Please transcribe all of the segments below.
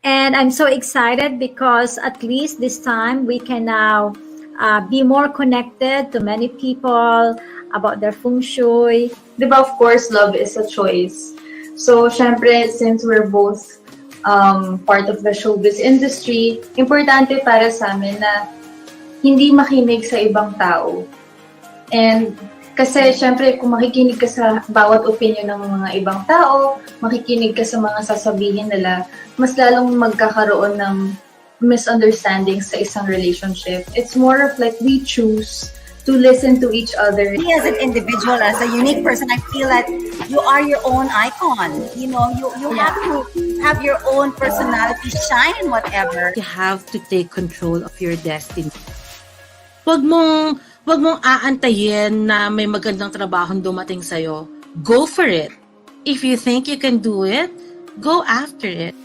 And I'm so excited because at least this time we can now be more connected to many people about their Feng Shui. Diba, of course, love is a choice. So, syempre, since we're both part of the showbiz industry, importante para sa amin na hindi makinig sa ibang tao. And kasi, syempre, kung makikinig ka sa bawat opinion ng mga ibang tao, makikinig ka sa mga sasabihin nila, mas lalong magkakaroon ng misunderstanding sa isang relationship. It's more of like we choose to listen to each other. Me as an individual, as a unique person, I feel that you are your own icon. You know, you have to have your own personality, shine in whatever. You have to take control of your destiny. Wag mong aantayin na may magandang trabahong dumating sa'yo. Go for it. If you think you can do it, go after it.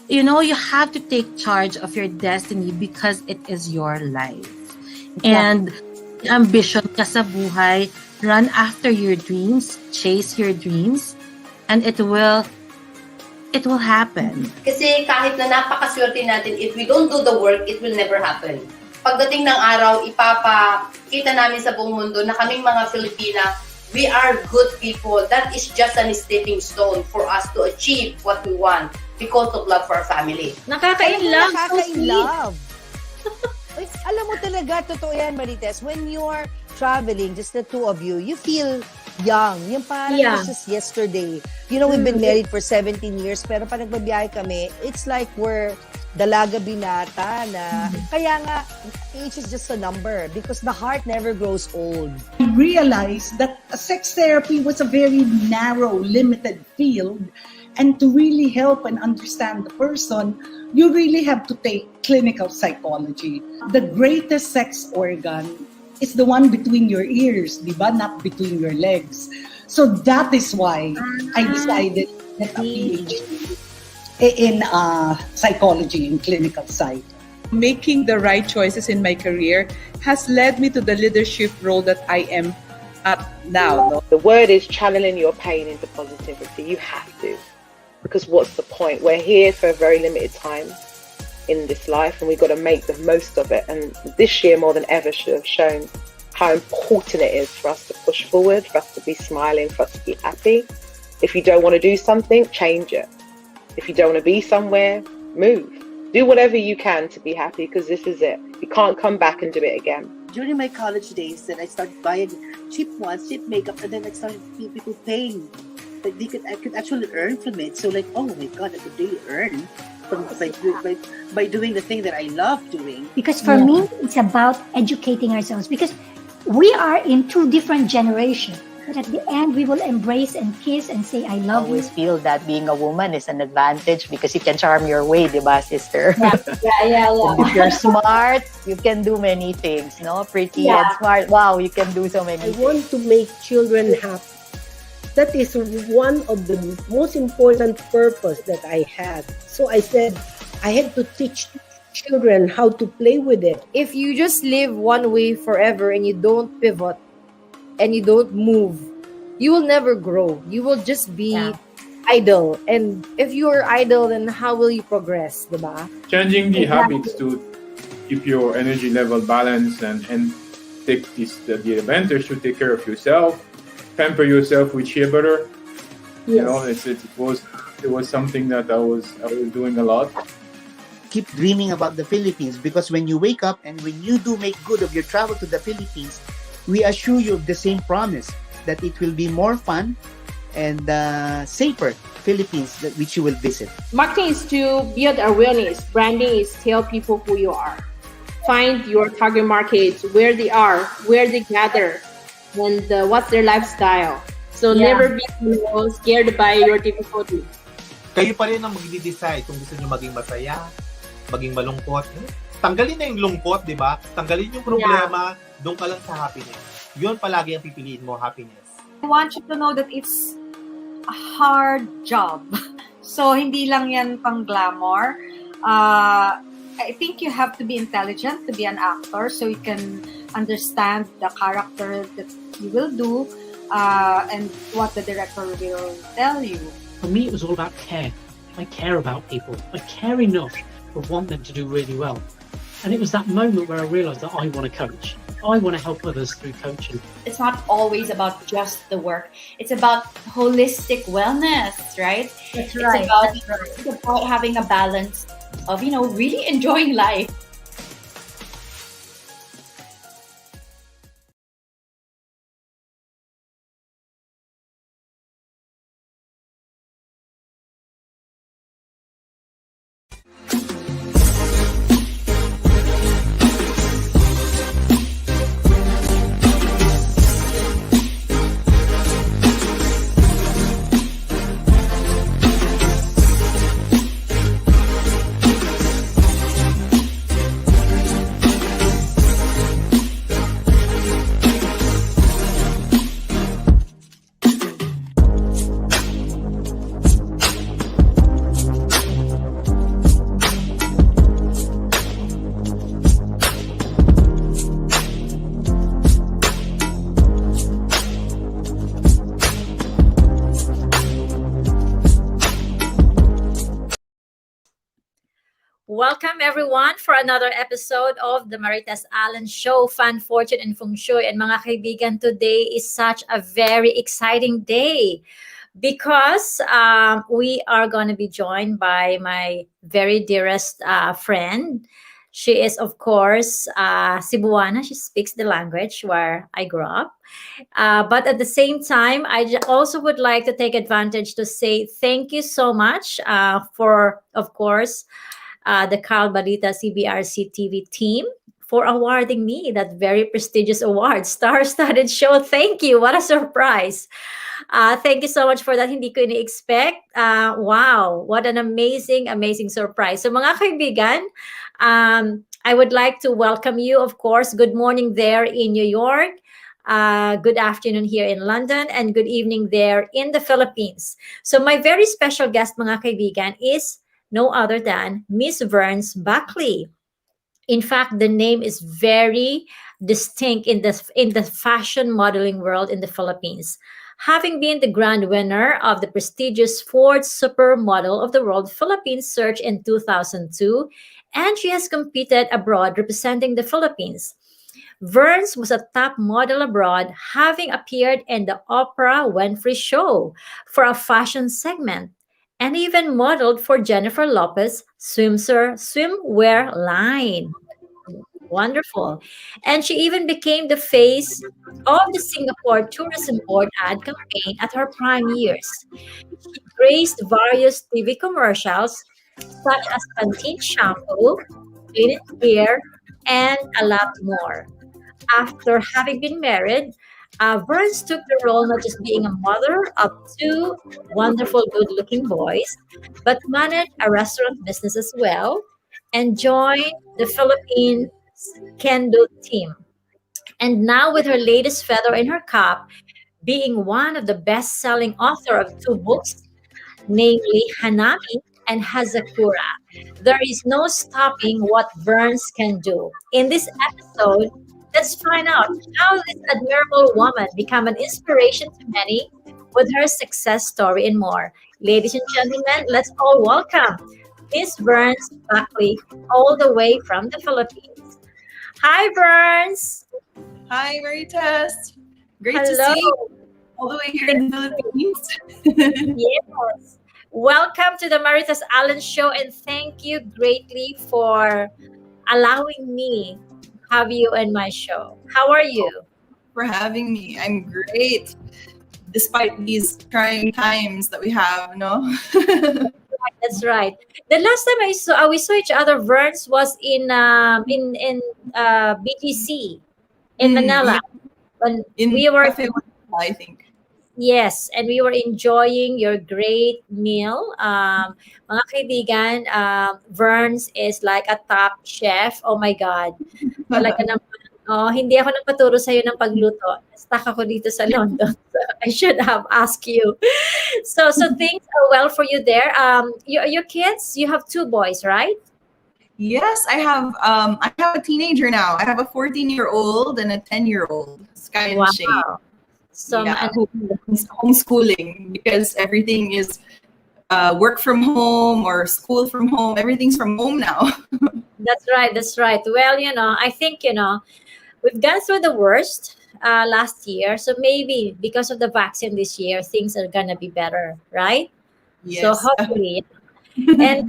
You know, you have to take charge of your destiny because it is your life. And ambition ka sa buhay, run after your dreams, chase your dreams, and it will happen. Kasi kahit na napakaswerte natin, if we don't do the work, it will never happen. Pagdating ng araw, ipapakita namin sa buong mundo na kaming mga Filipina, we are good people. That is just a stepping stone for us to achieve what we want because of love for our family. Nakaka-in-love. Nakaka-in-love. Alam mo talaga, totoo yan, Marites. When you are traveling, just the two of you feel young. Yung parang it's just yesterday. You know, we've been married for 17 years, pero pag nagbabiyahe kami, it's like we're dalaga binata na. Kaya nga, age is just a number because the heart never grows old. I realized that sex therapy was a very narrow, limited field. And to really help and understand the person, you really have to take clinical psychology. The greatest sex organ is the one between your ears, di ba? Not between your legs. So that is why I decided to get a PhD in psychology and clinical psych. Making the right choices in my career has led me to the leadership role that I am at now. The word is channeling your pain into positivity. You have to. Because what's the point? We're here for a very limited time in this life and we've got to make the most of it. And this year more than ever should have shown how important it is for us to push forward, for us to be smiling, for us to be happy. If you don't want to do something, change it. If you don't want to be somewhere, move. Do whatever you can to be happy because this is it. You can't come back and do it again. During my college days, then I started buying cheap ones, cheap makeup, and then I started seeing people paying. Like I could actually earn from it. So like, oh my God, I could really earn by doing the thing that I love doing. Because for me, it's about educating ourselves because we are in two different generations. But at the end, we will embrace and kiss and say, I love you. I always feel that being a woman is an advantage because you can charm your way, diba, sister? Yeah. And if you're smart, you can do many things, no? Pretty and smart. Wow, you can do so many things. I want to make children happy. That is one of the most important purpose that I had. So I said, I had to teach children how to play with it. If you just live one way forever and you don't pivot and you don't move, you will never grow. You will just be idle. And if you are idle, then how will you progress, diba? Changing the habits to keep your energy level balanced and take the advantage to take care of yourself. Pamper yourself with shea butter. You know, it was something that I was doing a lot. Keep dreaming about the Philippines because when you wake up and when you do make good of your travel to the Philippines, we assure you of the same promise that it will be more fun and safer Philippines which you will visit. Marketing is to build awareness. Branding is tell people who you are. Find your target markets, where they are, where they gather, and what's their lifestyle. So never be scared by your difficulty. Kayo pa rin ang mag-decide kung gusto nyo maging masaya, maging malungkot. Tanggalin na yung lungkot, di ba? Tanggalin yung problema, doon ka lang sa happiness. Yun palagi ang pipiliin mo, happiness. I want you to know that it's a hard job. So, hindi lang yan pang glamour. I think you have to be intelligent to be an actor so you can understand the character that you will do and what the director will tell you. For me, it was all about care. I care about people. I care enough to want them to do really well. And it was that moment where I realized that I want to coach. I want to help others through coaching. It's not always about just the work. It's about holistic wellness, right? That's right. It's about having a balance of, really enjoying life. Welcome everyone for another episode of the Marites Allen Show, Fan, Fortune, and Feng Shui. And mga kaibigan, today is such a very exciting day because we are going to be joined by my very dearest friend. She is, of course, Cebuana. She speaks the language where I grew up. But at the same time, I also would like to take advantage to say thank you so much for, of course, the Carl Barita CBRC TV team for awarding me that very prestigious award, Star-Studded Show. Thank you. What a surprise. Thank you so much for that. Hindi ko ini-expect. Wow, what an amazing, amazing surprise. So mga kaibigan, I would like to welcome you, of course. Good morning there in New York. Good afternoon here in London, and good evening there in the Philippines. So my very special guest, mga kaibigan, is no other than Ms.Verns Buckley. In fact, the name is very distinct in the fashion modeling world in the Philippines. Having been the grand winner of the prestigious fourth Supermodel of the World Philippines Search in 2002, and she has competed abroad representing the Philippines. Verns was a top model abroad, having appeared in the Oprah Winfrey Show for a fashion segment, and even modeled for Jennifer Lopez swimwear line. Wonderful. And she even became the face of the Singapore Tourism Board ad campaign at her prime years. She graced various TV commercials such as Pantene shampoo, Clean It Hair, and a lot more. After having been married, Verns took the role not just being a mother of two wonderful, good-looking boys, but managed a restaurant business as well and joined the Philippines Kendo team. And now with her latest feather in her cap, being one of the best-selling author of two books, namely Hanami and Hazakura, there is no stopping what Verns can do. In this episode, let's find out how this admirable woman became an inspiration to many with her success story and more. Ladies and gentlemen, let's all welcome Ms.Verns Buckley, all the way from the Philippines. Hi, Verns. Hi, Marites. Great Hello. to see you all the way here in the Philippines. Yes. Welcome to the Marites Allen Show, and thank you greatly for allowing me have you in my show. How are you? For having me. I'm great. Despite these trying times that we have, no? That's right. The last time we saw each other, Verns, was in BGC in Manila. When we were, I think. Yes, and we were enjoying your great meal. Mga kaibigan, Verns is like a top chef. Oh my God. Talaga naman, hindi ako nagpaturo sa'yo ng pagluto. Stuck ako dito sa London. So I should have asked you. So things are well for you there. Your kids, you have two boys, right? Yes, I have a teenager now. I have a 14-year-old and a 10-year-old. Sky and Shade. So homeschooling because everything is work from home or school from home. Everything's from home now. That's right. That's right. Well, I think, we've gone through the worst last year. So maybe because of the vaccine this year, things are going to be better, right? So Yes. hopefully. And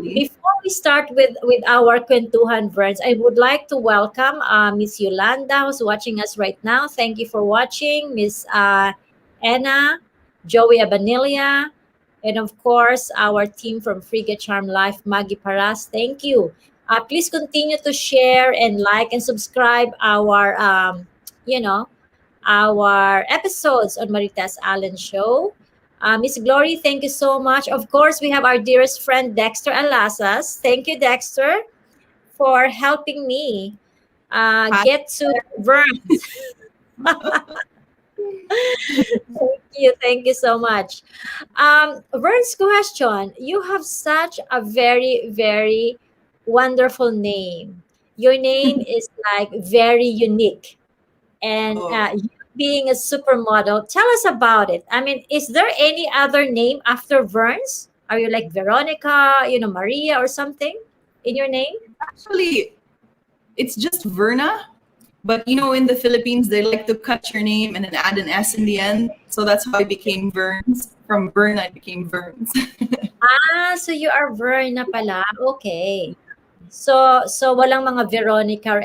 before we start with our Kwentuhan Verns, I would like to welcome Miss Yolanda, who's watching us right now. Thank you for watching. Miss Anna, Joey Abanilia, and of course, our team from Frigga Charm Life, Maggie Paras. Thank you. Please continue to share and like and subscribe you know, our episodes on Marites Allen Show. Miss Glory, thank you so much. Of course, we have our dearest friend Dexter Alasas. Thank you, Dexter, for helping me get to Verns. Thank you so much. Verns, question. You have such a very, very wonderful name. Your name is like very unique. And you being a supermodel, tell us about it. I mean, is there any other name after Verns? Are you like Veronica, Maria or something in your name? Actually, it's just Verna. But in the Philippines, they like to cut your name and then add an S in the end. So that's how I became Verns. From Verna, I became Verns. So you are Verna pala. Okay. So walang mga Veronica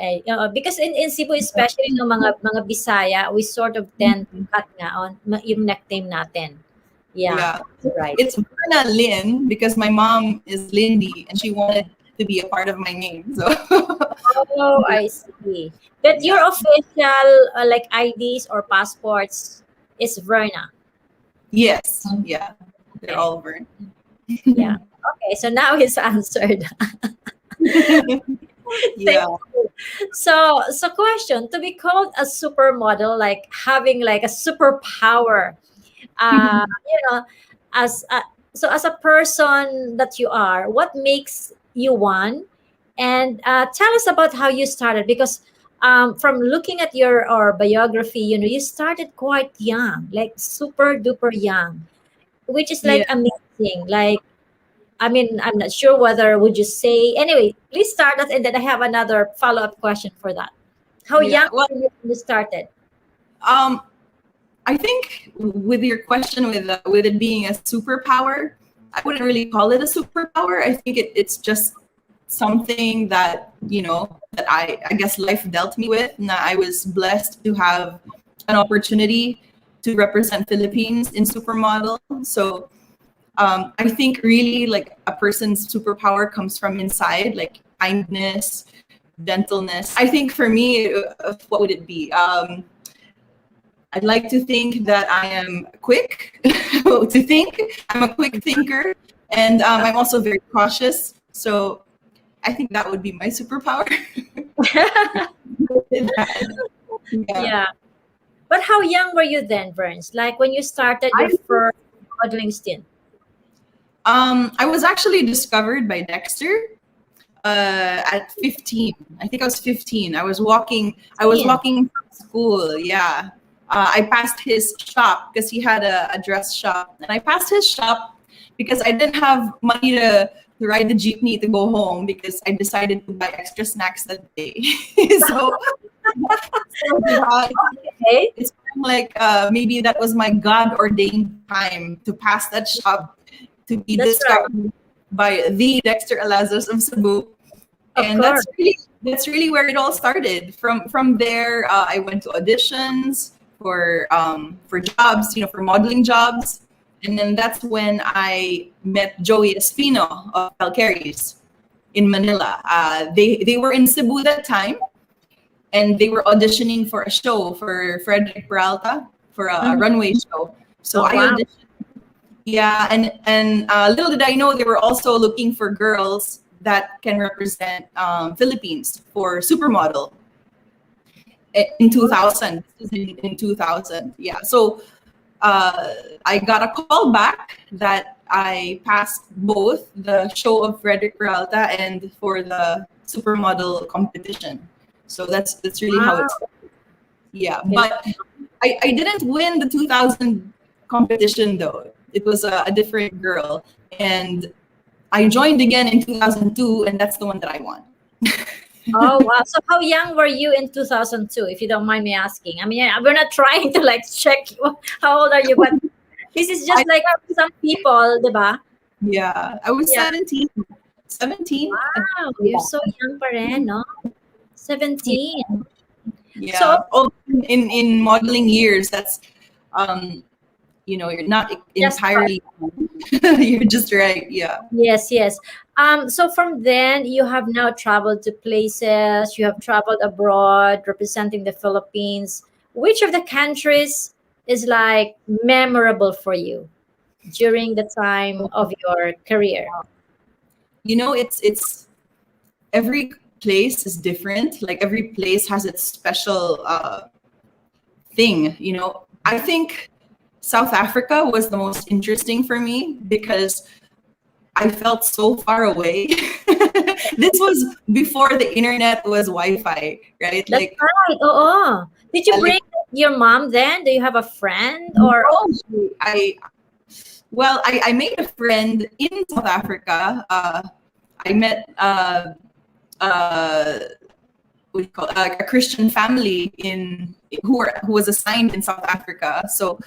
because in Cebu, especially no mga Bisaya, we sort of tend to cut nga on yung nickname natin. Yeah. Right. It's Verna Lynn because my mom is Lindy and she wanted to be a part of my name. So Oh, I see. But your official like IDs or passports is Verna. yes, yeah, they're all Verna. Yeah. Okay, so now it's answered. Yeah. So question, to be called a supermodel, like having like a superpower, as as a person that you are, what makes you one? And tell us about how you started, because from looking at your biography, you started quite young, like super duper young, which is like Yeah. amazing. Like, I mean, I'm not sure whether would you say. Anyway, please start us, and then I have another follow-up question for that. How Yeah, young were you when you started? I think with your question with it being a superpower, I wouldn't really call it a superpower. I think it's just something that that I guess life dealt me with. And I was blessed to have an opportunity to represent Philippines in Supermodel. So I think really like a person's superpower comes from inside, like kindness, gentleness. I think for me, what would it be? I'd like to think that I am quick to think. I'm a quick thinker, and I'm also very cautious. So I think that would be my superpower. Yeah. But how young were you then, Verns? Like when you started your first modeling stint? I was actually discovered by Dexter at 15. I think I was 15. I was walking from school. Yeah. I passed his shop because he had a dress shop, and I passed his shop because I didn't have money to ride the jeepney to go home because I decided to buy extra snacks that day. so it's kind of like maybe that was my God ordained time to pass that shop to be discovered by the Dexter Alazos of Cebu. And that's really where it all started. From there, I went to auditions for jobs, for modeling jobs. And then that's when I met Joey Espino of Calcaris in Manila. They were in Cebu that time, and they were auditioning for a show for Frederick Peralta for a runway show. So I auditioned. Yeah, and little did I know they were also looking for girls that can represent Philippines for Supermodel in 2000. In 2000, yeah. So I got a call back that I passed both the show of Frederick Peralta and for the Supermodel competition. So that's really how it started. Yeah, but I didn't win the 2000 competition though. it was a different girl, and I joined again in 2002, and that's the one that I won. Oh wow! So how young were you in 2002, if you don't mind me asking? I mean, yeah, we're not trying to like check how old are you, but this is just like some people, diba? Yeah, I was Yeah. 17. 17. Wow, you're so young pa rin, no? 17. Yeah. So In modeling years, that's you're not entirely. You're just right. Yeah. yes, yes. So from then you have now traveled to places, you have traveled abroad representing the Philippines. Which of the countries is like memorable for you during the time of your career? It's every place is different. Like every place has its special thing. I think South Africa was the most interesting for me because I felt so far away. This was before the internet was Wi-Fi, right? That's right. Oh, did you bring your mom then? Do you have a friend or? I made a friend in South Africa. I met what do you call a Christian family who was assigned in South Africa. So,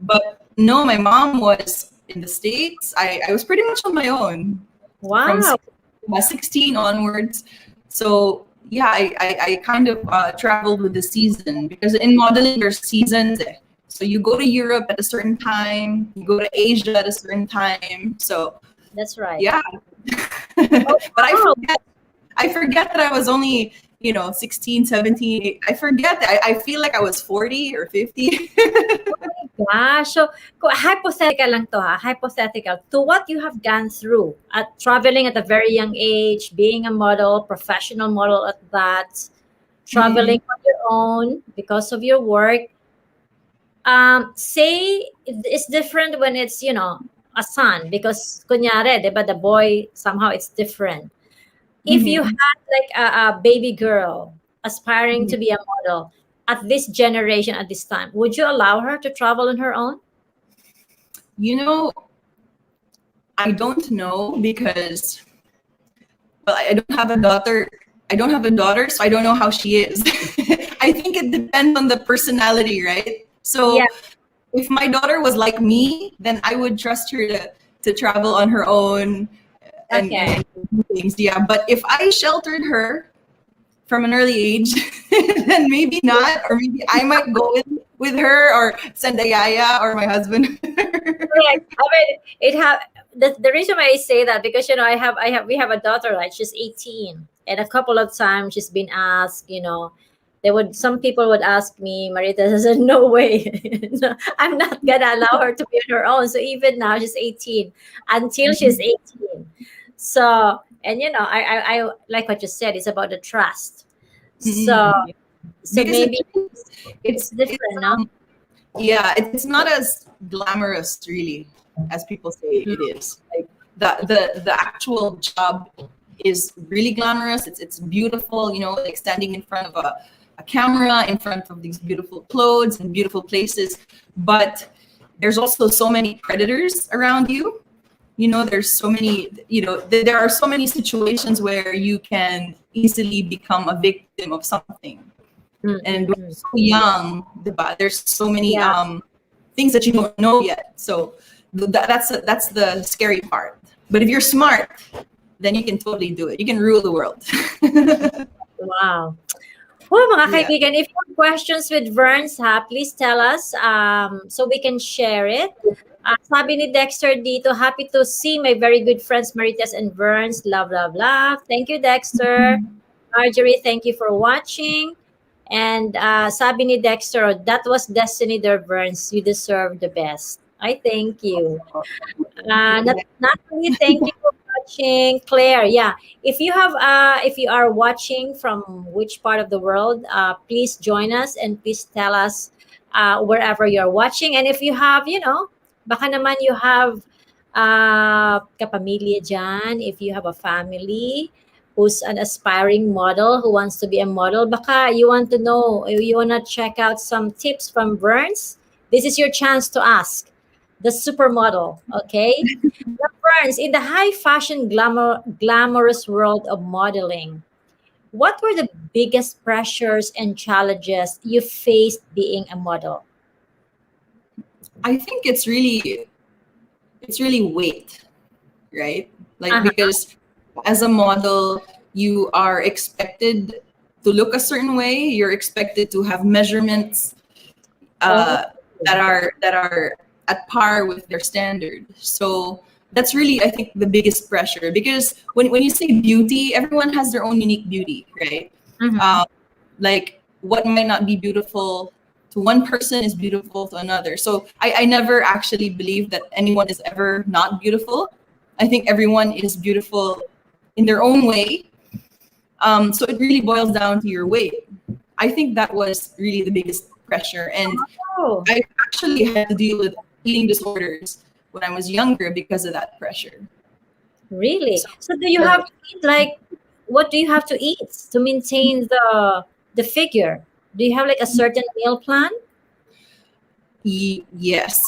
but no, my mom was in the States. I was pretty much on my own. Wow. From 16 onwards. So yeah, I kind of traveled with the season because in modeling there's seasons. So you go to Europe at a certain time, you go to Asia at a certain time. So that's right. Yeah. But I forget that I was only 16, 17. I forget that. I feel like I was 40 or 50. Gosh, so hypothetical lang to ha, hypothetical. To what you have gone through at traveling at a very young age, being a model, professional model at that, traveling on your own because of your work. Say it's different when it's a son because kunyari, diba, the boy somehow it's different. If you had like a baby girl aspiring to be a model at this generation, at this time, would you allow her to travel on her own? I don't know because, well, I don't have a daughter. I don't have a daughter, so I don't know how she is. I think it depends on the personality, right? So if my daughter was like me, then I would trust her to travel on her own and do things. Yeah, but if I sheltered her from an early age, then maybe not, or maybe I might go with her or send a yaya or my husband. Correct. I mean, the reason why I say that because we have a daughter, like she's 18, and a couple of times she's been asked, some people would ask me, Marita said, no way, no, I'm not gonna allow her to be on her own. So even now she's 18 until she's 18. So and I like what you said, it's about the trust. So Because maybe it's different, no? Yeah, it's not as glamorous really as people say it is. Like the actual job is really glamorous. It's beautiful, like standing in front of a camera, in front of these beautiful clothes and beautiful places. But there's also so many predators around you. There's so many, there are so many situations where you can easily become a victim of something. And when you're so young, there's so many things that you don't know yet. So that's the scary part. But if you're smart, then you can totally do it. You can rule the world. Wow. Well, mga kaibigan, if you have questions with Verns, please tell us so we can share it. Sabi ni Dexter dito, happy to see my very good friends Marites and Verns. Love, love, love. Thank you, Dexter. Marjorie, thank you for watching. And sabi ni Dexter, that was destiny there, Verns. You deserve the best. I thank you. Natalie, thank you for watching. Claire, yeah. If you are watching from which part of the world, please join us and please tell us wherever you're watching. And if you have, baka naman you have kapamilya dyan, if you have a family who's an aspiring model who wants to be a model, baka you want to know, you want to check out some tips from Verns, this is your chance to ask. the supermodel. Okay, Burns, in the high fashion glamorous world of modeling, what were the biggest pressures and challenges you faced being a model? I think it's really weight, right? Like, Uh-huh. because as a model, you are expected to look a certain way. You're expected to have measurements Oh, that are at par with their standard. So that's really, I think, the biggest pressure, because when you say beauty, everyone has their own unique beauty, right? Mhm. Like, what might not be beautiful to one person is beautiful to another. So I never actually believe that anyone is ever not beautiful. I think everyone is beautiful in their own way. So it really boils down to your weight. I think that was really the biggest pressure. And Oh, I actually had to deal with eating disorders when I was younger because of that pressure. really? So do you have to eat like, what do you have to eat to maintain the figure? Do you have like a certain meal plan? Yes.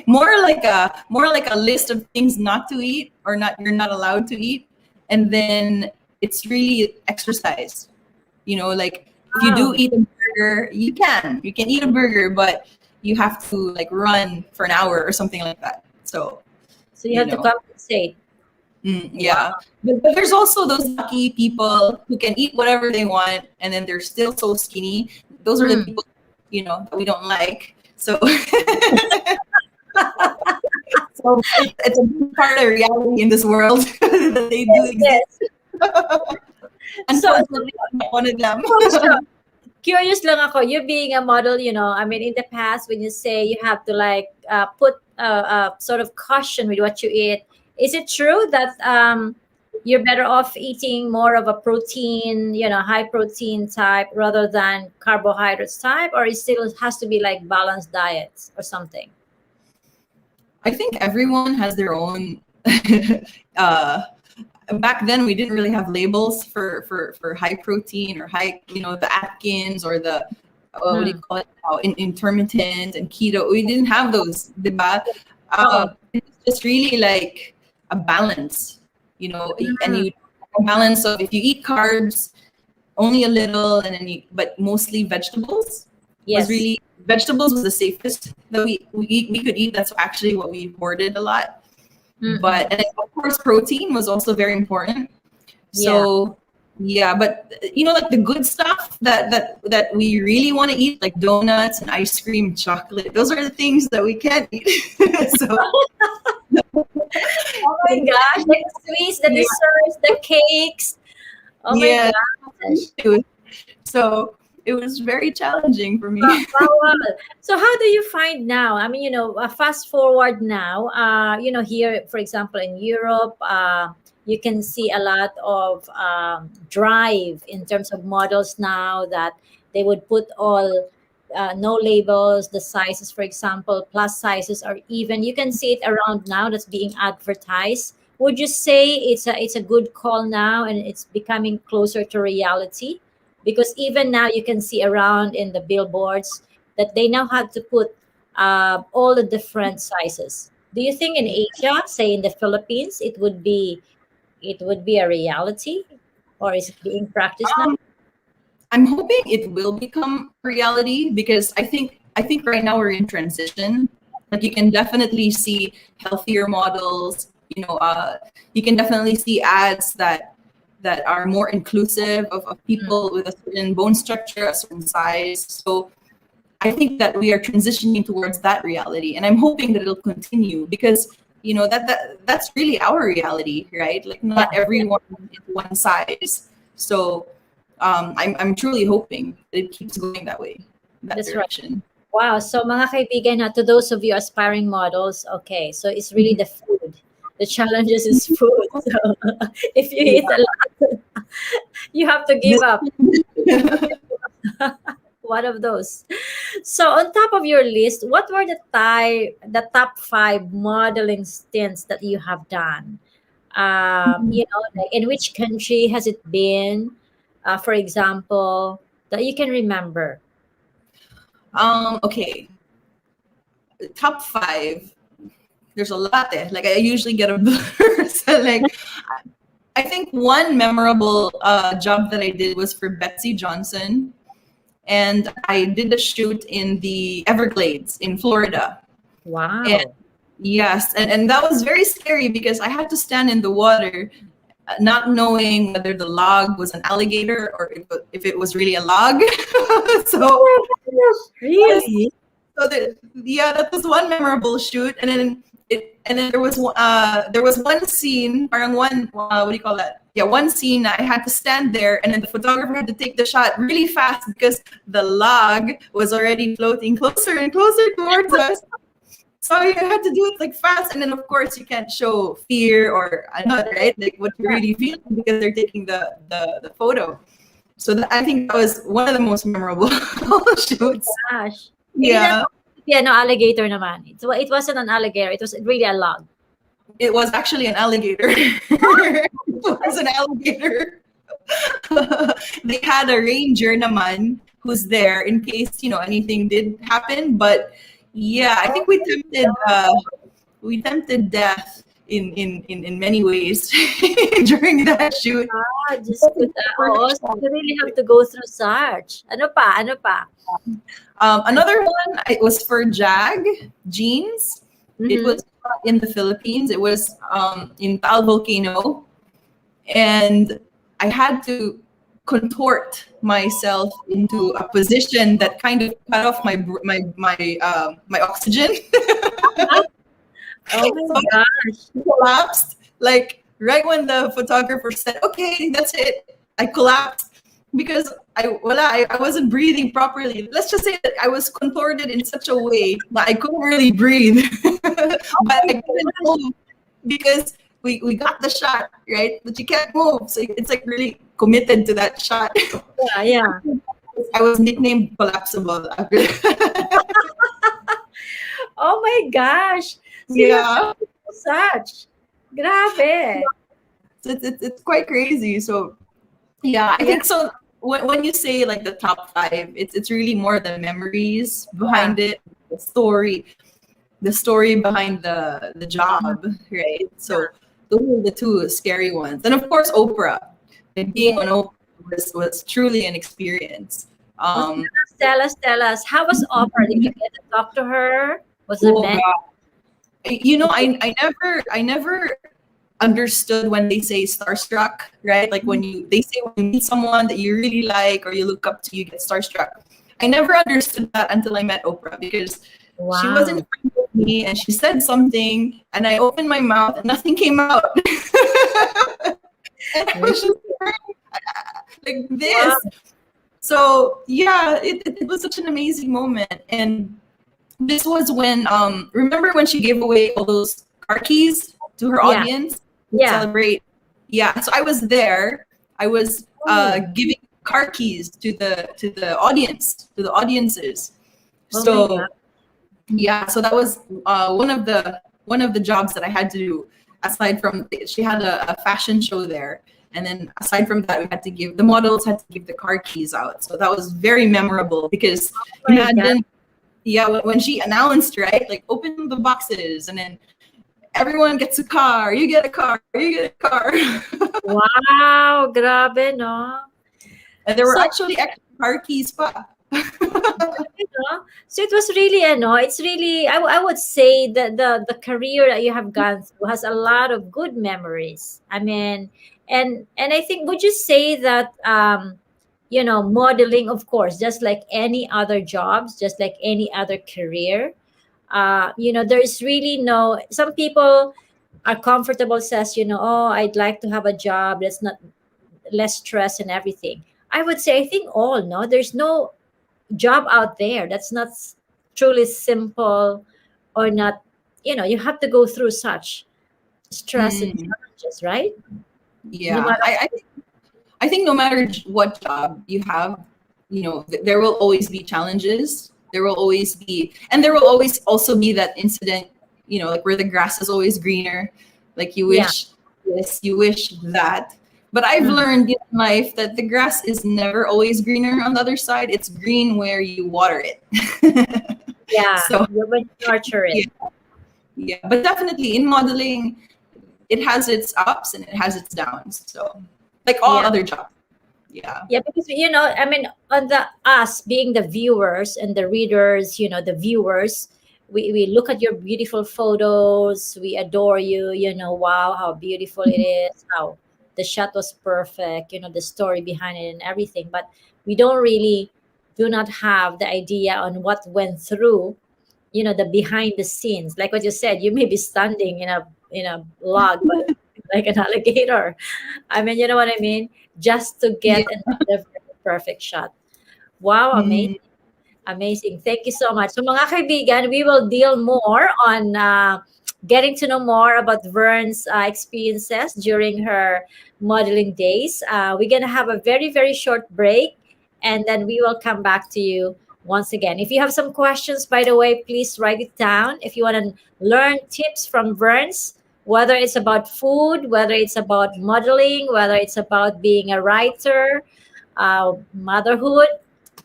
More like a list of things not to eat, or not you're not allowed to eat. And then it's really exercise. Like, if you do Oh, eat a burger, you can eat a burger, but you have to like run for an hour or something like that. So, so you you have to know. compensate. Yeah. But there's also those lucky people who can eat whatever they want, and then they're still so skinny. Those are the Mm. people, that we don't like. So, so it's a big part of reality in this world that they do Yes. exist. So, Unfortunately, I'm not one of them. so curious lang ako, you being a model, I mean, in the past, when you say you have to like put sort of caution with what you eat, is it true that you're better off eating more of a protein, high protein type rather than carbohydrates type, or it still has to be like balanced diets or something? I think everyone has their own. uh, Back then, we didn't really have labels for high protein or high, the Atkins or the what do you Hmm. call it now, intermittent and keto. We didn't have those, diba? Oo. It's just really like a balance, and Mm. you a balance of, if you eat carbs, only a little, and then but mostly vegetables. Yes. Vegetables was the safest that we could eat. That's actually what we hoarded a lot. Mm-mm. But, and of course, protein was also very important. Yeah. So yeah, but like the good stuff that we really want to eat, like donuts and ice cream, chocolate, those are the things that we can't eat. So Oh my gosh, like the sweets, the yeah, desserts, the cakes. Oh my yeah. gosh. So it was very challenging for me. Wow. So how do you find now? I mean, fast forward now, here, for example, in Europe, you can see a lot of drive in terms of models now that they would put all no labels, the sizes, for example, plus sizes, or even you can see it around now that's being advertised. Would you say it's a good call now and it's becoming closer to reality? Because even now you can see around in the billboards that they now have to put all the different sizes. Do you think in Asia, say in the Philippines, it would be a reality, or is it being practiced now? I'm hoping it will become reality, because I think right now we're in transition. Like, you can definitely see healthier models. You can definitely see ads that are more inclusive of people with a certain bone structure, a certain size. So I think that we are transitioning towards that reality, and I'm hoping that it'll continue, because that's really our reality, right? Like, not everyone is one size. So I'm truly hoping that it keeps going that way, that That's right. direction. Wow. So mga kaibigan, to those of you aspiring models, okay, so it's really the food. The challenges is food. So if you eat a lot, you have to give up. One of those. So on top of your list, what were the top 5 modeling stints that you have done? Like in which country has it been? For example, that you can remember. Okay, top 5. there's a lot there. Like I usually get a blur. So like I think one memorable job that I did was for Betsy Johnson, and I did a shoot in the Everglades in Florida. Wow. And yes, and that was very scary because I had to stand in the water, not knowing whether the log was an alligator or if it was really a log. So really, so that was one memorable shoot, and then there was one scene, parang one what do you call that? Yeah, one scene I had to stand there, and then the photographer had to take the shot really fast because the log was already floating closer and closer towards us. So you had to do it like fast, and then of course you can't show fear or not, right? Like what you really feel because they're taking the photo. So I think that was one of the most memorable shoots. Gosh. Yeah. Yeah, no, alligator naman. It wasn't an alligator. It was really a log. It was actually an alligator. It was an alligator. They had a ranger naman who's there in case, anything did happen. But yeah, I think we tempted death in many ways during that shoot. Just you really have to go through such. Ano pa? Another one, it was for Jag Jeans. It was in the Philippines. It was in Taal Volcano, and I had to contort myself into a position that kind of cut off my oxygen. Oh my gosh! Collapsed like right when the photographer said, "Okay, that's it." I collapsed because I wasn't breathing properly. Let's just say that I was contorted in such a way that I couldn't really breathe. But I couldn't move because we got the shot, right? But you can't move. So it's like really committed to that shot. Yeah. I was nicknamed Collapsible. Oh my gosh. Yeah. Such. Grabe. It's quite crazy. So yeah, I think so. When you say like the top 5, it's really more the memories behind it, the story behind the job, right? So those are the two scary ones, and of course Oprah. And being on Oprah was truly an experience. Tell us, how was Oprah? Did you get to talk to her? Was it bad? I never understood when they say starstruck, right? Like when they say when you meet someone that you really like or you look up to, you get starstruck. I never understood that until I met Oprah because she was in front of me and she said something and I opened my mouth and nothing came out. And I was just like this. Wow. So yeah, it was such an amazing moment. And this was when remember when she gave away all those car keys to her audience to celebrate? Yeah, so I was there. I was giving car keys to the audience, to the audiences. So yeah, so that was one of the jobs that I had to do. Aside from, she had a fashion show there, and then aside from that, we had to give the models had to give the car keys out. So that was very memorable because imagine, when she announced, right, like open the boxes, and then everyone gets a car. You get a car. You get a car. Wow, grabe, no? And there were actually extra car keys pa. So it was really, it's really, I would say that the career that you have gone through has a lot of good memories. I mean, and I think, would you say that, modeling, of course, just like any other jobs, just like any other career, there's really some people are comfortable, says, I'd like to have a job that's not less stress and everything. I would say, I think there's no job out there that's not truly simple or not, you have to go through such stress and challenges, right? Yeah. I think no matter what job you have, there will always be challenges. There will always be, and there will always also be that incident, like where the grass is always greener. Like you wish this, you wish that. But I've learned in life that the grass is never always greener on the other side. It's green where you water it. Yeah, so when you nurture it. Yeah, but definitely in modeling, it has its ups and it has its downs. So, like all Yeah. other jobs. Yeah. Yeah, because I mean, on the us being the viewers and the readers, the viewers, we look at your beautiful photos, we adore you, wow, how beautiful it is, how the shot was perfect, the story behind it and everything. But we don't really do not have the idea on what went through, the behind the scenes. Like what you said, you may be standing in a log, but like an alligator. I mean, you know what I mean? Just to Yeah. get another perfect shot. Wow, amazing. Amazing. Thank you so much. So mga kaibigan, we will deal more on getting to know more about Vern's experiences during her modeling days. We're going to have a very, very short break, and then we will come back to you once again. If you have some questions, by the way, please write it down. If you want to learn tips from Vern's, whether it's about food, whether it's about modeling, whether it's about being a writer, motherhood,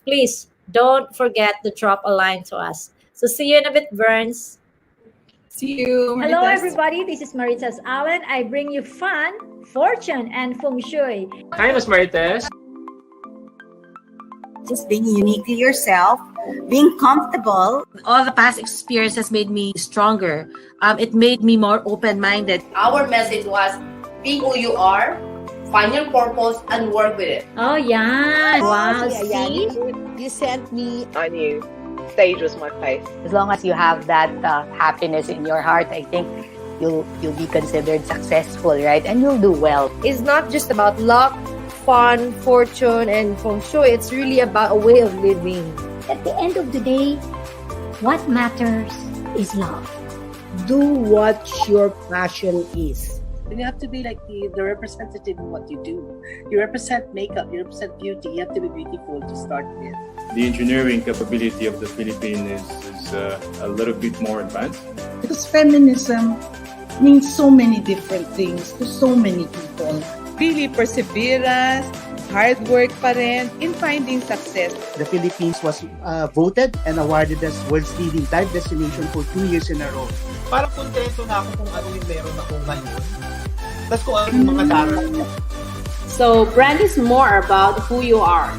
please don't forget to drop a line to us. So see you in a bit, Verns. See you. Hello, Marites. everybody. This is Marites Allen. I bring you fun, fortune, and feng shui. Hi, Ms. Marites. Just being uniquely yourself, being comfortable. All the past experiences made me stronger. It made me more open-minded. Our message was, be who you are, find your purpose, and work with it. Oh, yeah. Wow, Yeah, see? you sent me. I knew stage was my place. As long as you have that happiness in your heart, I think you'll be considered successful, right? And you'll do well. It's not just about luck, fun, fortune, and feng shui. It's really about a way of living. At the end of the day, what matters is love. Do what your passion is. And you have to be like the representative of what you do. You represent makeup, you represent beauty. You have to be beautiful to start with. The engineering capability of the Philippines is a little bit more advanced. Because feminism means so many different things to so many people. Really perseverance, hard work pa rin in finding success. The Philippines was voted and awarded as world's leading dive destination for 2 years in a row. Parang kontento na ako kung ano yung meron ako ngayon. Tapos kung ano yung mga darating. So brand is more about who you are.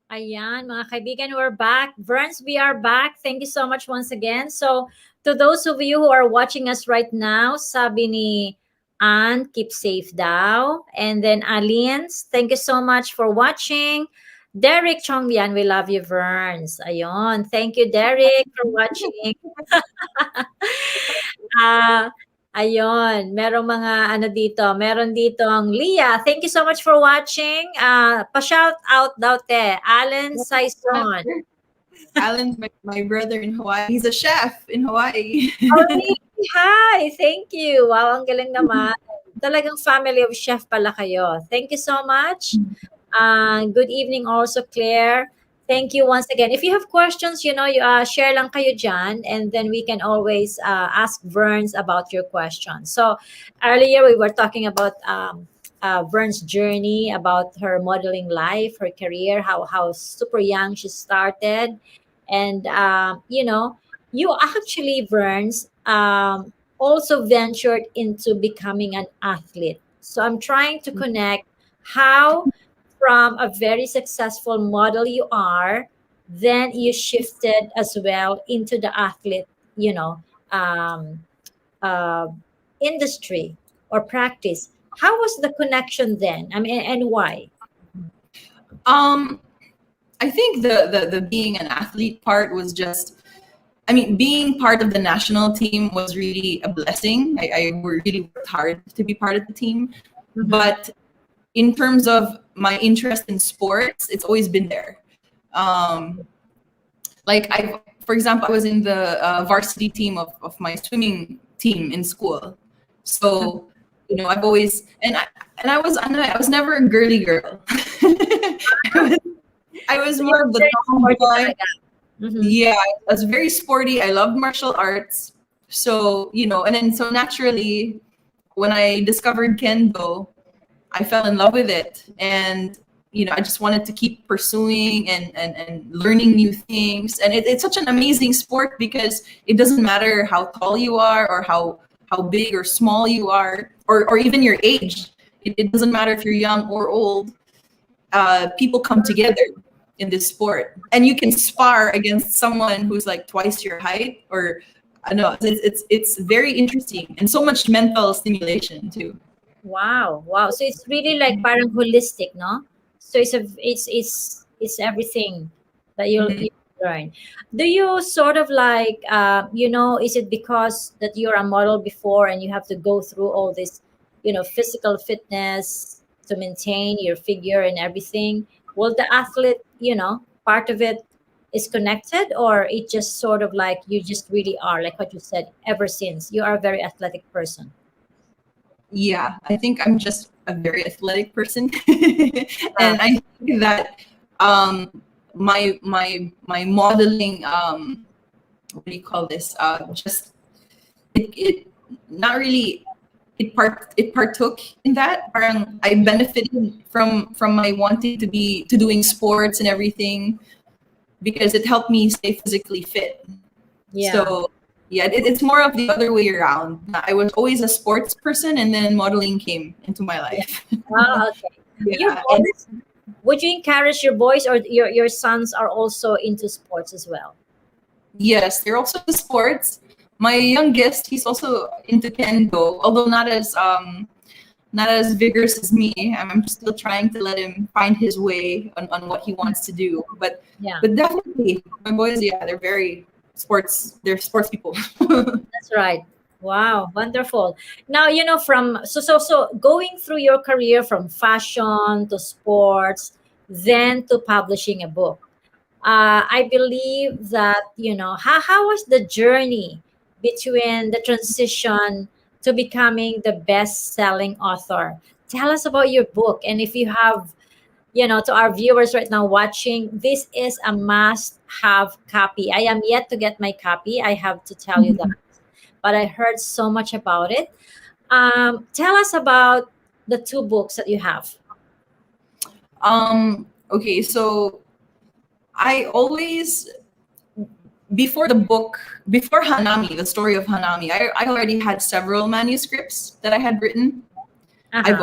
Ayan, mga kaibigan, we're back. Verns, we are back. Thank you so much once again. So, to those of you who are watching us right now, sabi ni Anne, keep safe daw. And then Aliens, thank you so much for watching. Derek Chongbian, we love you, Verns. Ayun, thank you, Derek, for watching. Ayun, merong mga meron dito ang Leah. Thank you so much for watching. Pa-shout out daw te, Alan Saison. Alan's my brother in Hawaii. He's a chef in Hawaii. Oh, really? Hi, thank you. Wow, ang galing naman. Talagang family of chef pala kayo. Thank you so much. Good evening also, Claire. Thank you once again. If you have questions, you share lang kayo dyan, and then we can always ask Verns about your questions. So earlier we were talking about Verns' journey, about her modeling life, her career, how super young she started. And, you actually, Verns, also ventured into becoming an athlete. So I'm trying to connect how from a very successful model you are, then you shifted as well into the athlete, industry or practice. How was the connection then? I mean, and why? I think the being an athlete part was just, being part of the national team was really a blessing. I really worked hard to be part of the team. Mm-hmm. But in terms of my interest in sports, it's always been there. For example, I was in the varsity team of my swimming team in school. So, I've always, I was never a girly girl. I was more of the tomboy. Mm-hmm. Yeah, I was very sporty. I loved martial arts. So, so naturally, when I discovered Kendo, I fell in love with it. And I just wanted to keep pursuing and learning new things. And it's such an amazing sport because it doesn't matter how tall you are or how big or small you are, or even your age. It doesn't matter if you're young or old. People come together in this sport, and you can spar against someone who's like twice your height, or I know it's very interesting and so much mental stimulation too. Wow. So it's really like parang holistic, no? So it's everything that you learn. Do you sort of like is it because that you're a model before and you have to go through all this, physical fitness to maintain your figure and everything? Will the athlete, part of it is connected, or it just sort of like you just really are, like what you said, ever since you are a very athletic person? Yeah, I think I'm just a very athletic person, and I think that my modeling, what do you call this? Just it not really it partook in that. Parang I benefited from my wanting to doing sports and everything because it helped me stay physically fit. Yeah. So yeah, it's more of the other way around. I was always a sports person, and then modeling came into my life. Oh, okay. Your Yeah, boys, would you encourage your boys, or your sons are also into sports as well? yes, they're also into sports. My youngest, he's also into kendo, although not as vigorous as me. I'm still trying to let him find his way on what he wants to do. But Yeah. but definitely, my boys, yeah, they're very sports. They're sports people. That's right. Wow, wonderful. Now, from so going through your career from fashion to sports, then to publishing a book. I believe that, how was the journey between the transition to becoming the best-selling author? Tell us about your book. And if you have, to our viewers right now watching, this is a must-have copy. I am yet to get my copy. I have to tell you that. But I heard so much about it. Tell us about the two books that you have. Okay, so I always before Hanami, the story of Hanami, I already had several manuscripts that I had written. I've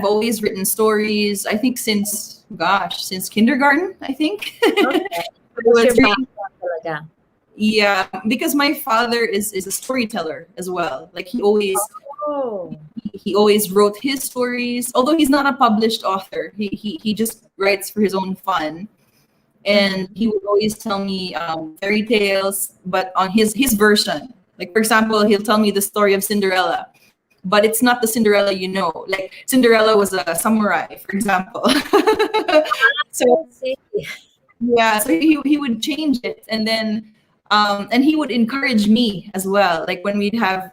always written stories. I think since kindergarten. I think. Okay. It was Your really- background talaga. yeah, because my father is a storyteller as well. Like he always wrote his stories. Although he's not a published author, he just writes for his own fun. And he would always tell me fairy tales, but on his version. Like for example, he'll tell me the story of Cinderella, but it's not the Cinderella you know. Like Cinderella was a samurai, for example. So yeah, so he would change it, and then and he would encourage me as well. Like when we'd have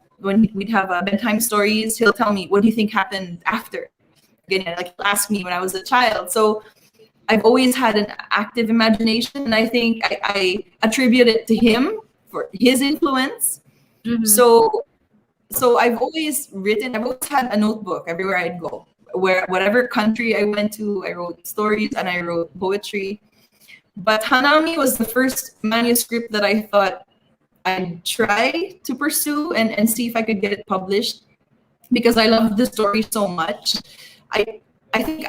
bedtime stories, he'll tell me, "What do you think happened after?" Again, like he'll ask me when I was a child. So I've always had an active imagination, and I think I attribute it to him for his influence. So I've always had a notebook everywhere I'd go. Whatever country I went to, I wrote stories and I wrote poetry. But Hanami was the first manuscript that I thought I'd try to pursue and see if I could get it published, because I loved the story so much. I think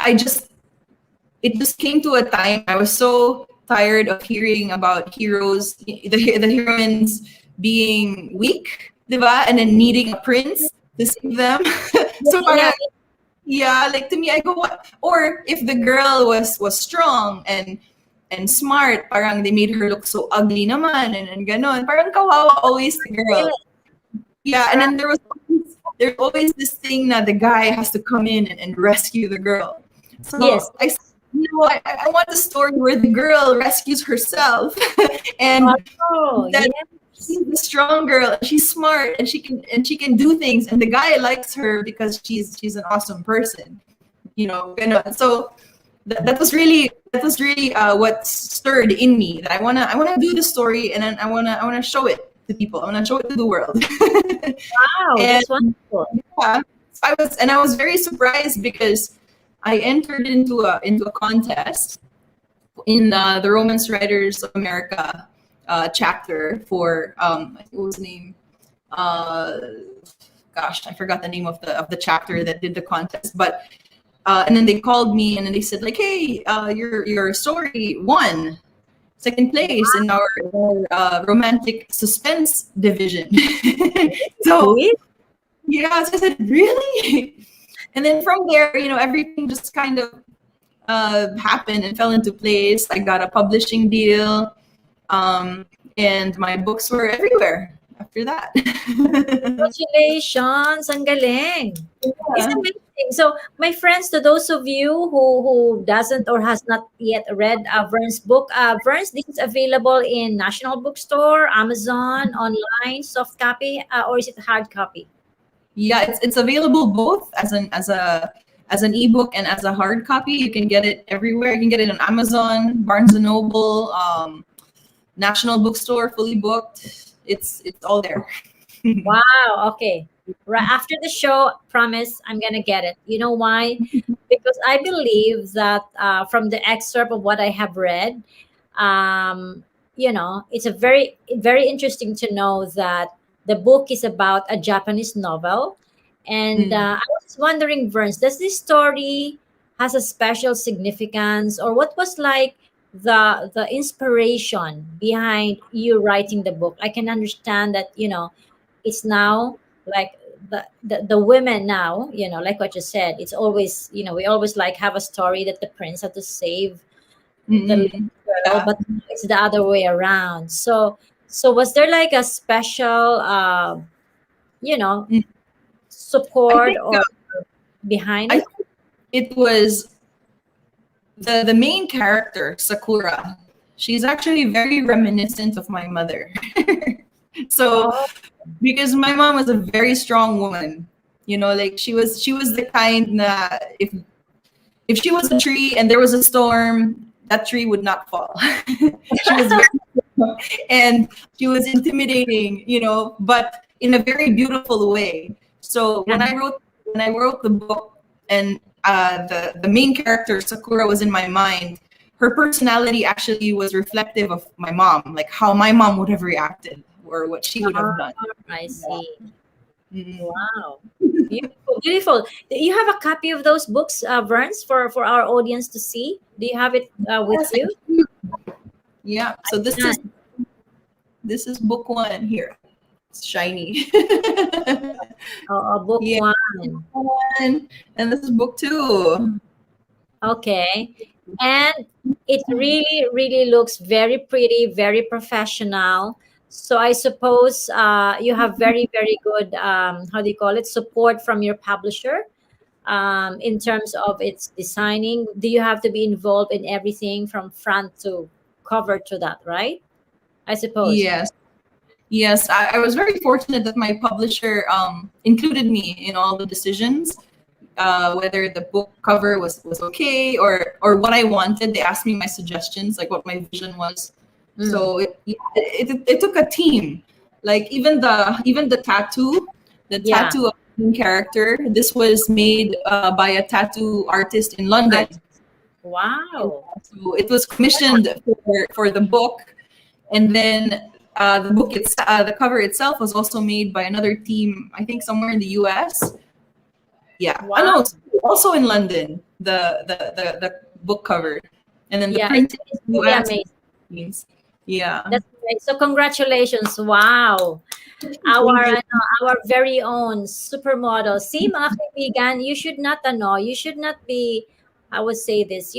it just came to a time I was so tired of hearing about heroes, the heroines being weak, diba? And then needing a prince to save them. So yeah, like to me, I go, what? Or if the girl was strong and smart, parang they made her look so ugly naman and ganon. Parang kawawa always the girl. Yeah, and then there's always this thing that the guy has to come in and rescue the girl. So Yes. I want a story where the girl rescues herself and that she's the strong girl and she's smart and she can do things, and the guy likes her because she's an awesome person, so that was really what stirred in me, that I wanna do the story, and then I wanna show it to people. I wanna show it to the world. Wow, that's wonderful. Yeah, I was very surprised because I entered into a contest in the Romance Writers of America chapter for I think what was the name? Gosh, I forgot the name of the chapter that did the contest. But and then they called me and then they said like, hey, your story won second place in our romantic suspense division. So yeah, so I said, really? And then from there, everything just kind of happened and fell into place. I got a publishing deal, and my books were everywhere after that. Congratulations! Ang galing! It's amazing. So, my friends, to those of you who doesn't or has not yet read Vern's book, Vern's, this is available in National Bookstore, Amazon, online, soft copy, or is it hard copy? Yeah, it's available both as an ebook and as a hard copy. You can get it everywhere. You can get it on Amazon, Barnes and Noble, National Bookstore, fully booked. It's all there. Wow. Okay. Right after the show, promise I'm gonna get it. You know why? Because I believe that from the excerpt of what I have read, it's a very interesting to know that the book is about a Japanese novel, and I was wondering, Verns, does this story has a special significance, or what was like the inspiration behind you writing the book? I can understand that it's now like the women now, like what you said, it's always, we always like have a story that the prince had to save the little girl, but it's the other way around. So was there like a special support or behind it? It was the main character, Sakura. She's actually very reminiscent of my mother. So because my mom was a very strong woman, like she was the kind that if she was a tree and there was a storm, that tree would not fall. She was very and she was intimidating, but in a very beautiful way. So when I wrote the book and the main character Sakura was in my mind, her personality actually was reflective of my mom, like how my mom would have reacted or what she would have done. I see. Wow. Beautiful, beautiful. Do you have a copy of those books, Verns, for our audience to see? Do you have it with you? Yeah. So this is book one here. It's shiny. Book one. And this is book two. Okay. And it really, really looks very pretty, very professional. So I suppose you have very, very good, how do you call it, support from your publisher in terms of its designing. Do you have to be involved in everything from front to cover to that, right? I suppose. Yes. I was very fortunate that my publisher included me in all the decisions. Whether the book cover was okay or what I wanted. They asked me my suggestions, like what my vision was. So it took a team. Like even the tattoo, tattoo of the main character. This was made by a tattoo artist in London. Wow! So it was commissioned for the book, and then the cover itself was also made by another team. I think somewhere in the U.S. Yeah. Wow. No, also in London, the book cover, and then the print it's really amazing. Yeah. That's great. So congratulations! Wow, our very own supermodel. See, mga kaibigan, you should not be. I would say this.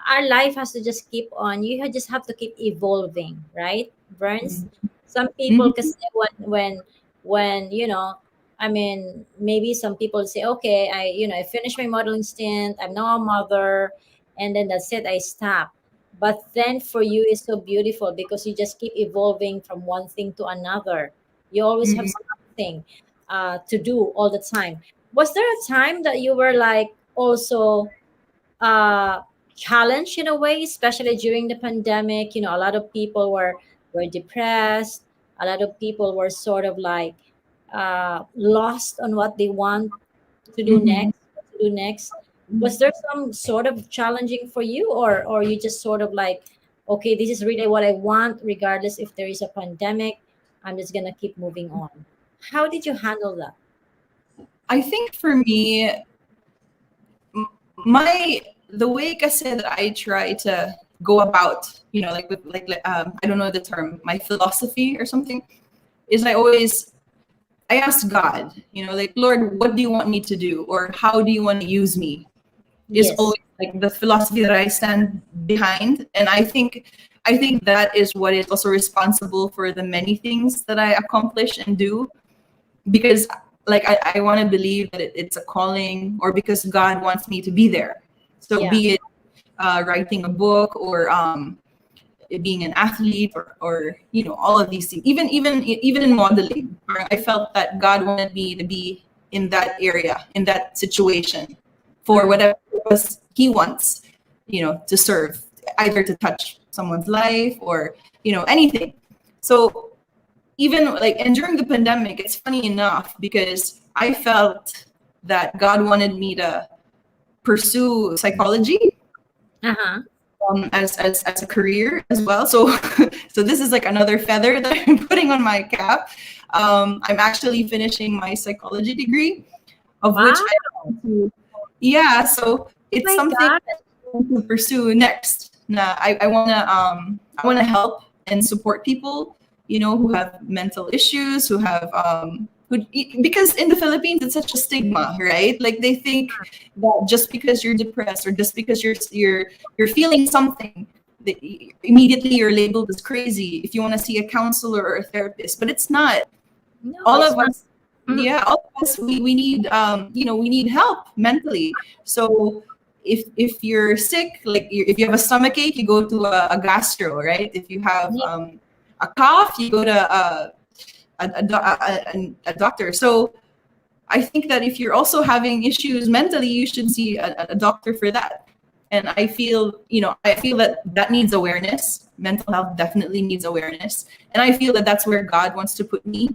Our life has to just keep on. You just have to keep evolving, right, Verns? Some people, because when I mean, maybe some people say, okay, I finished my modeling stint. I'm now a mother, and then that's it. I stop. But then for you, it's so beautiful because you just keep evolving from one thing to another. You always have something to do all the time. Was there a time that you were like also challenged in a way, especially during the pandemic? A lot of people were depressed. A lot of people were sort of like lost on what they want to do next. Was there some sort of challenging for you, or you just sort of like, okay, this is really what I want, regardless if there is a pandemic, I'm just gonna keep moving on. How did you handle that? I think for me, my the way kasi that I try to go about, like with I don't know the term, my philosophy or something, is I ask God, like, Lord, what do you want me to do, or how do you want to use me? Is Yes. always like the philosophy that I stand behind, and I think that is what is also responsible for the many things that I accomplish and do, because like I want to believe that it's a calling, or because God wants me to be there. So Yeah. be it writing a book, or being an athlete, or all of these things, even in modeling, I felt that God wanted me to be in that area, in that situation, for whatever purpose he wants, to serve, either to touch someone's life, or anything. So even like, and during the pandemic, it's funny enough, because I felt that God wanted me to pursue psychology, Uh-huh. as a career as well. So so this is like another feather that I'm putting on my cap. I'm actually finishing my psychology degree, of which I want to, yeah. So it's my something God. I want to pursue next. Nah, I wanna help and support people, who have mental issues, who have because in the Philippines it's such a stigma, right? Like, they think that just because you're depressed, or just because you're feeling something, that immediately you're labeled as crazy if you want to see a counselor or a therapist. But it's not. No, All it's of not. us, yeah, all of us, we need we need help mentally. So if you're sick, like, if you have a stomach ache, you go to a gastro, right? If you have a cough, you go to a doctor. So I think that if you're also having issues mentally, you should see a doctor for that. And I feel that needs awareness. Mental health definitely needs awareness. And I feel that that's where God wants to put me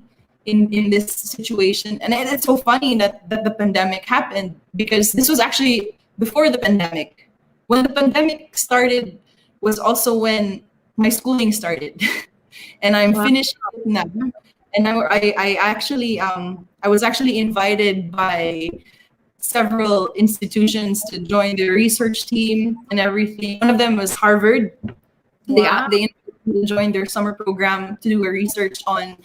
in this situation. And it's so funny that the pandemic happened, because this was actually before the pandemic. When the pandemic started was also when my schooling started. And I'm finishing it now. And I was actually invited by several institutions to join their research team and everything. One of them was Harvard. Wow. They invited me to join their summer program to do a research on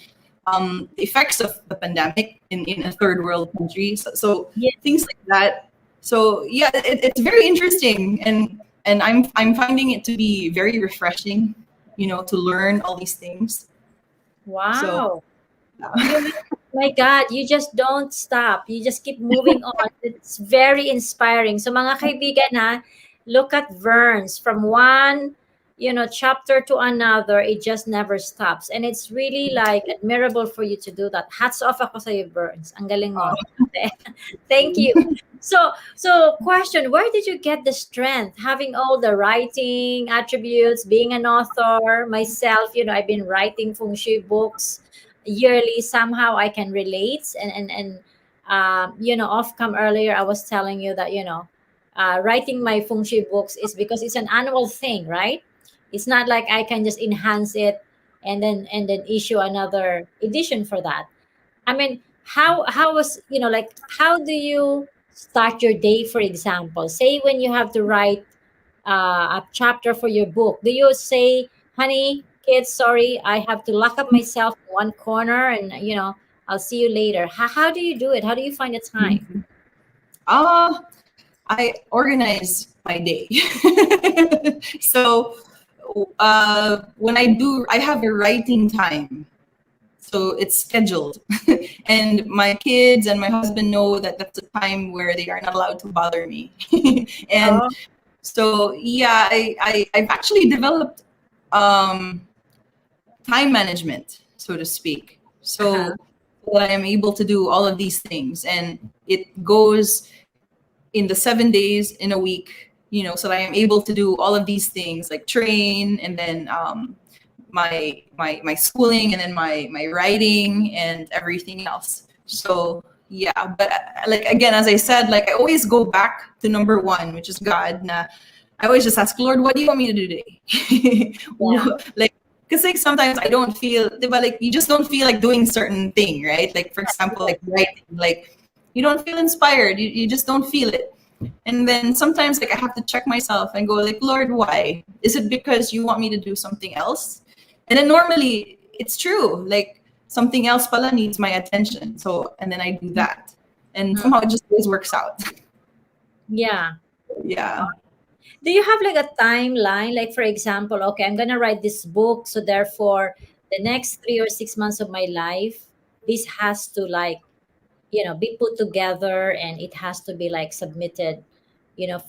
the effects of the pandemic in a third world country. So things like that. So yeah, it's very interesting, and I'm finding it to be very refreshing, to learn all these things. Wow. My God, you just don't stop. You just keep moving on. It's very inspiring. So mga kaibigan, ha, look at Verns from one, chapter to another. It just never stops. And it's really like admirable for you to do that. Hats off ako sa Verns. Ang galing mo. Thank you. So question, where did you get the strength? Having all the writing attributes, being an author, myself, I've been writing Feng Shui books yearly. Somehow I can relate, and off cam earlier I was telling you that writing my Feng Shui books is because it's an annual thing, right? It's not like I can just enhance it and then issue another edition for that. I mean, how was like, how do you start your day, for example? Say when you have to write a chapter for your book, do you say, honey, kids, sorry, I have to lock up myself in one corner, and I'll see you later? How do you do it? How do you find the time? I organize my day. So when I have a writing time. So it's scheduled. And my kids and my husband know that that's a time where they are not allowed to bother me. And so, yeah, I've actually developed time management, so to speak. So that I am able to do all of these things. And it goes in the 7 days in a week, so that I am able to do all of these things, like train, and then my schooling, and then my writing and everything else. So yeah, but like again, as I said, like I always go back to number one, which is God. Na I always just ask, Lord, what do you want me to do today? Like, because like sometimes I don't feel, diba, like you just don't feel like doing certain thing, right? Like for example, like writing, like you don't feel inspired. You just don't feel it. And then sometimes like I have to check myself and go like, Lord, why? Is it because you want me to do something else? And then normally it's true. Like something else pala needs my attention. So, and then I do that. And somehow it just always works out. Yeah. Yeah. Do you have like a timeline? Like, for example, okay, I'm gonna write this book, so therefore, the next 3 or 6 months of my life, this has to like, be put together, and it has to be like submitted,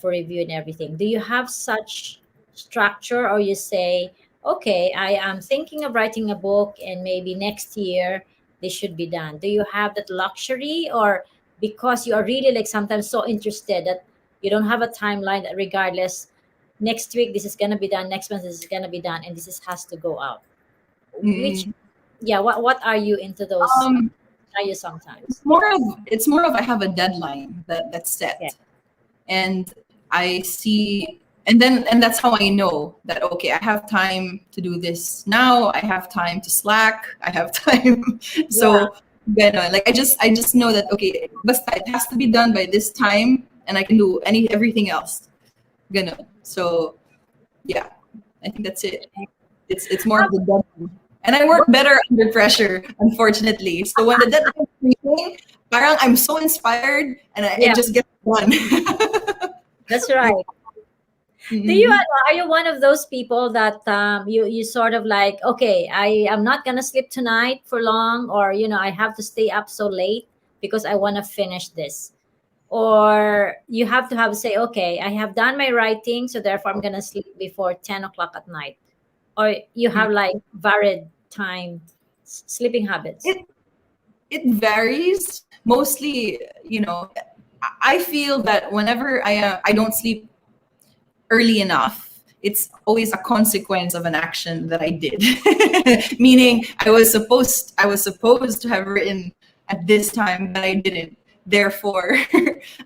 for review and everything. Do you have such structure, or you say, okay, I am thinking of writing a book, and maybe next year this should be done? Do you have that luxury, or because you are really like sometimes so interested that you don't have a timeline that regardless next week this is gonna be done, next month this is gonna be done, and has to go out? Which, yeah, what are you into those? Are you sometimes? It's more of I have a deadline that's set, and I see, and that's how I know that okay, I have time to do this now. I have time to slack. I have time. So, like I just know that okay, but it has to be done by this time, and I can do everything else. So, yeah, I think that's it. It's more of the deadline. And I work better under pressure, unfortunately. So when the deadline is reaching, parang I'm so inspired and it just gets done. That's right. Do you are you one of those people that you sort of like, okay, I am not gonna sleep tonight for long, or I have to stay up so late because I want to finish this? Or you have to have say, okay, I have done my writing, so therefore I'm gonna sleep before 10 o'clock at night? Or you have like varied time sleeping habits? It varies. Mostly, I feel that whenever I don't sleep early enough, it's always a consequence of an action that I did. Meaning I was supposed to have written at this time, but I didn't. Therefore,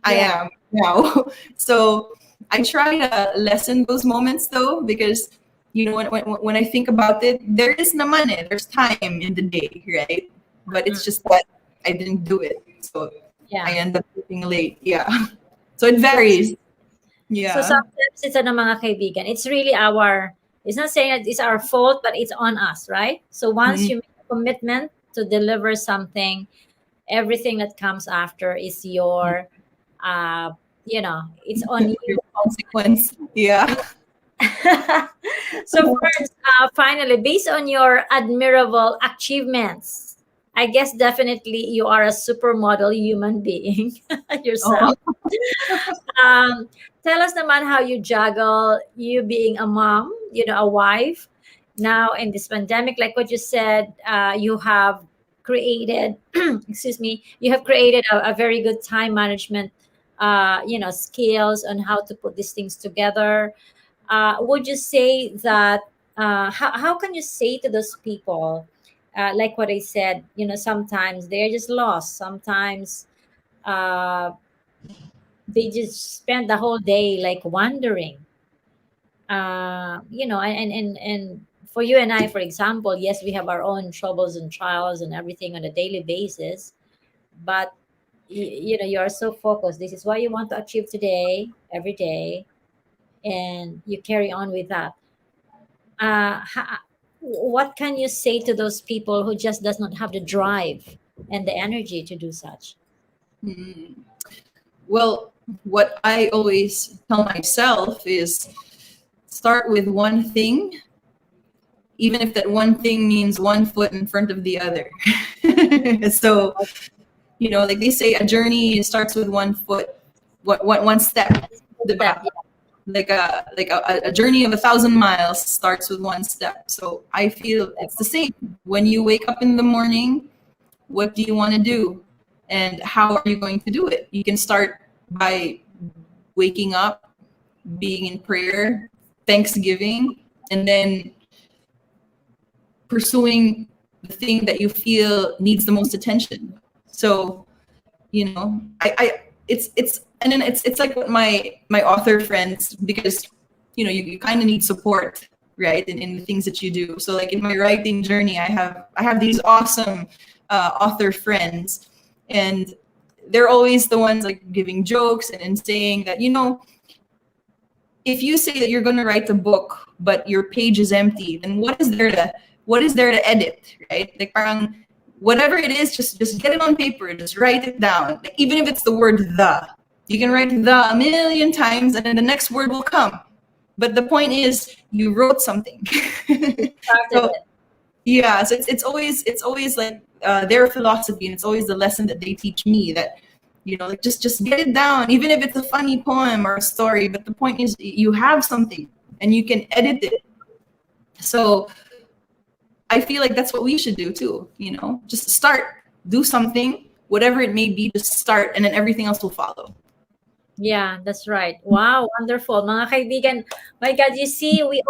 I am now. So I try to lessen those moments though, because when I think about it, there is naman there's time in the day, right? But it's just that I didn't do it. So I end up sleeping late. Yeah. So it varies. Yeah. So sometimes it's mga kaibigan. It's really it's not saying that it's our fault, but it's on us, right? So once you make a commitment to deliver something, everything that comes after is your, it's on you. Consequence. Yeah. So first, finally, based on your admirable achievements, I guess definitely you are a supermodel human being yourself. Tell us naman how you juggle you being a mom, a wife, now in this pandemic. Like what you said, you have created, excuse me, you have created a very good time management, skills on how to put these things together. Would you say that how can you say to those people, like what I said, sometimes they're just lost, sometimes they just spend the whole day like wandering, and for you and I, for example, yes, we have our own troubles and trials and everything on a daily basis, but you are so focused. This is what you want to achieve today, every day, and you carry on with that. What can you say to those people who just does not have the drive and the energy to do such? Well, what I always tell myself is start with one thing, even if that one thing means one foot in front of the other. So, like they say, a journey starts with one foot, one step. Like a journey of 1,000 miles starts with one step. So I feel it's the same. When you wake up in the morning, what do you want to do? And how are you going to do it? You can start by waking up, being in prayer, thanksgiving, and then pursuing the thing that you feel needs the most attention. So, you know, it's and then it's like my author friends, because you know you kind of need support, right, in the things that you do. So like in my writing journey, I have these awesome author friends, and they're always the ones like giving jokes and saying that, you know, if you say that you're going to write a book but your page is empty, then what is there to edit, right? Like parang whatever it is, just get it on paper, just write it down. Like, even if it's the word "the," you can write "the" a million times and then the next word will come. But the point is you wrote something. So, yeah, so it's always like their philosophy, and it's always the lesson that they teach me, that, you know, like just get it down, even if it's a funny poem or a story. But the point is you have something and you can edit it. So I feel like that's what we should do too, you know, just start, do something, whatever it may be, just start, and then everything else will follow. Yeah, that's right. Wow, wonderful. Mga kaibigan, my God, you see, we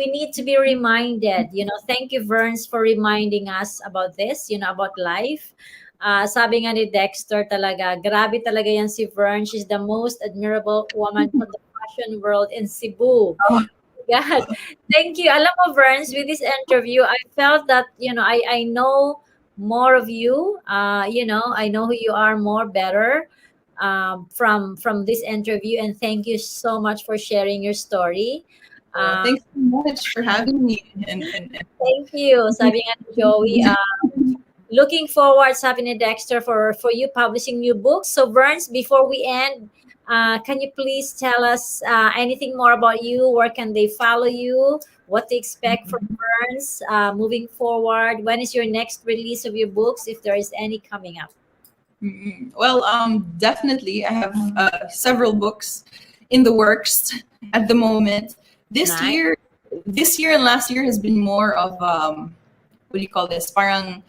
need to be reminded, you know. Thank you, Verns, for reminding us about this, you know, about life. Sabi nga ni Dexter talaga, grabe talaga yan si Verns. She's the most admirable woman from the fashion world in Cebu. Oh. God, thank you. Alam mo, Verns, with this interview, I felt that, you know, I know more of you. You know, I know who you are more better. From this interview, and thank you so much for sharing your story. Thanks so much for having me. And thank you. Sabi nga ni Joey, looking forward, sabi ni Dexter, for you publishing new books. So Verns, before we end, can you please tell us anything more about you? Where can they follow you? What to expect from Verns moving forward? When is your next release of your books, if there is any coming up? Well, definitely. I have several books in the works at the moment. This year and last year has been more of what do you call this? Parang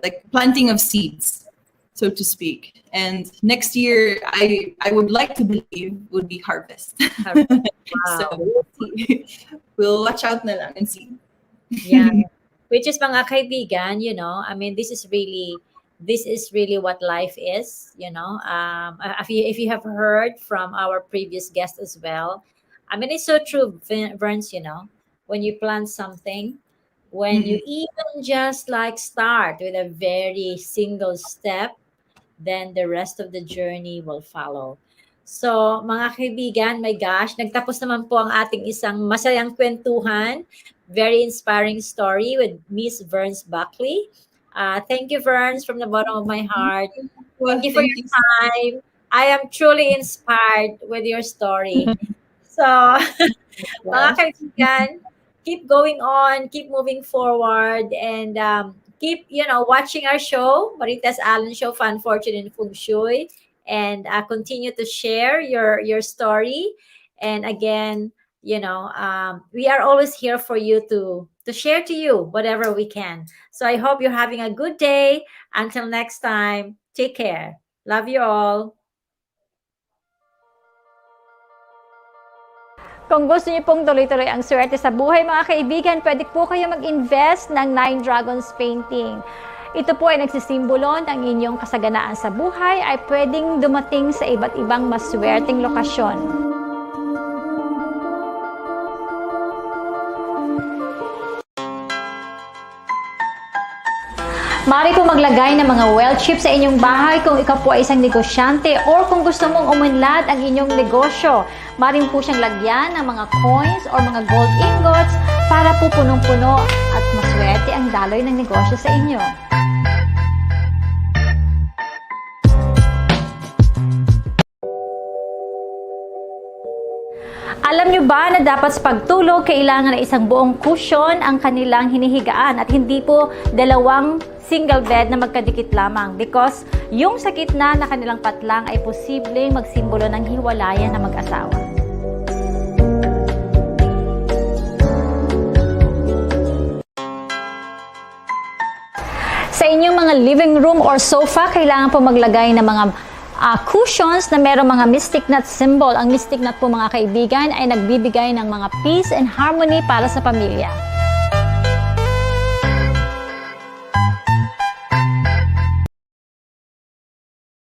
like planting of seeds, so to speak. And next year, I would like to believe would be harvest. Wow. So we'll watch out na lang and see. Yeah, which is, mga kaibigan, you know, I mean, this is really what life is, you know. If you have heard from our previous guest as well, I mean, it's so true, Verns, you know, when you plan something, when you even just like start with a very single step, then the rest of the journey will follow. So, mga kaibigan, my gosh, nagtapos naman po ang ating isang masayang kwentuhan, very inspiring story with Ms.Verns Buckley. Thank you, Verns, from the bottom of my heart. Thank you for your time. I am truly inspired with your story. So, mga kaibigan, keep going on, keep moving forward, and keep, you know, watching our show, Marites Allen Show, Fun, Fortune, and Feng Shui, and continue to share your story. And again, you know, we are always here for you to share to you whatever we can. So I hope you're having a good day. Until next time, take care. Love you all. Kung gusto niyo pong tuloy-tuloy ang swerte sa buhay, mga kaibigan, pwede po kayo mag-invest ng 9 Dragons Painting. Ito po ay nagsisimbolo ng inyong kasaganaan sa buhay, ay pwedeng dumating sa iba't ibang maswerteng lokasyon. Maaari po maglagay ng mga well chips sa inyong bahay kung ikaw po ay isang negosyante, or kung gusto mong umunlad ang inyong negosyo. Maaari po siyang lagyan ng mga coins or mga gold ingots para po punong-puno at maswerte ang daloy ng negosyo sa inyo. Alam nyo ba na dapat sa pagtulog, kailangan na isang buong cushion ang kanilang hinihigaan at hindi po dalawang single bed na magkadikit lamang, because yung sa gitna na kanilang patlang ay posibleng magsimbolo ng hiwalayan ng mag-asawa. Sa inyong mga living room or sofa, kailangan po maglagay ng mga cushions na merong mga mystic nut symbol. Ang mystic nut po, mga kaibigan, ay nagbibigay ng mga peace and harmony para sa pamilya.